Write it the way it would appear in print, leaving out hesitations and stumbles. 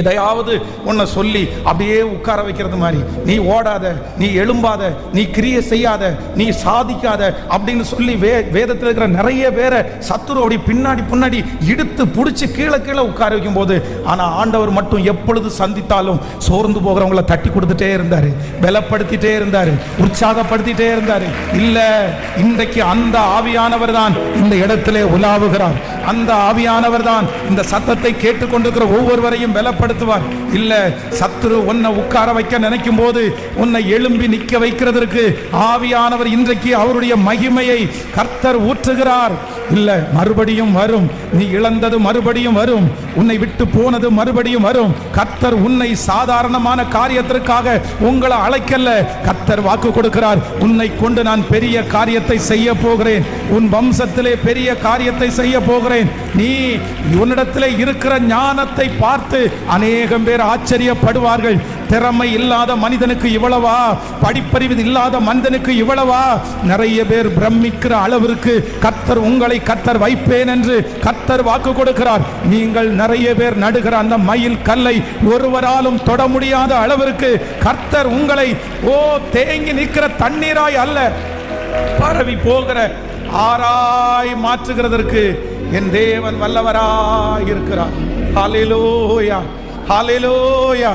எதையாவது உன்னை சொல்லி அப்படியே உட்கார வைக்கிறது மாதிரி, நீ ஓடாத, நீ எழும்பாத, நீ கிரியை செய்யாத, நீ சாதிக்காத அப்படின்னு சொல்லி வேதத்தில் இருக்கிற நிறைய பேரை சத்துரு அப்படி பின்னாடி இடுத்து பிடிச்சி கீழே உட்கார வைக்கும் போது, ஆனால் ஆண்டவர் மட்டும் எப்பொழுது சந்தித்தாலும் சோர்ந்து போகிறவங்கள தட்டி கொடுத்துட்டே இருந்தார், பலப்படுத்திட்டே இருந்தார், உற்சாகப்படுத்திட்டே இருந்தார். இல்லை, இன்றைக்கு அந்த ஆவியானவர் தான் இந்த இடத்திலே உலாவுகிறார். அந்த ஆவியானவர் தான் இந்த சத்தத்தை கேட்டுக்கொண்டிருக்கிற ஒவ்வொருவரையும் பலப்படுத்துவார். இல்ல, சத்துரு உன்னை உட்கார வைக்க நினைக்கும் போது உன்னை எழும்பி நிற்க வைக்கிறதற்கு ஆவியானவர் இன்றைக்கு அவருடைய மகிமையை கர்த்தர் ஊற்றுகிறார். இல்ல, மறுபடியும் வரும். நீ இழந்தது மறுபடியும் வரும். உன்னை விட்டு போனது மறுபடியும் வரும். கர்த்தர் உன்னை சாதாரணமான காரியத்திற்காக உங்களை அழைக்கல. கர்த்தர் வாக்கு கொடுக்கிறார், உன்னை கொண்டு நான் பெரிய காரியத்தை செய்ய போகிறேன், உன் வம்சத்திலே பெரிய காரியத்தை செய்ய போகிறேன். நீ உன்னிடத்திலே இருக்கிற ஞானத்தை பார்த்து அநேகம் பேர் ஆச்சரியப்படுவார்கள். திறமை இல்லாத மனிதனுக்கு இவ்வளவா, படிப்பறிவு இல்லாத மனிதனுக்கு இவ்வளவா, நிறைய பேர் பிரமிக்கிற அளவிற்கு கர்த்தர் உங்களை வைப்பேன் என்று கர்த்தர் வாக்கு கொடுக்கிறார். நீங்கள் நிறைய பேர் நடுகிற அந்த மயில் கல்லை ஒருவராலும் தொட முடியாத அளவிற்கு கர்த்தர் உங்களை தேங்கி நிற்கிற தண்ணீராய் அல்ல, பரவி போகிற ஆராய் மாற்றுகிறதற்கு என் தேவன் வல்லவராய் இருக்கிறார். ஹல்லேலூயா, ஹல்லேலூயா.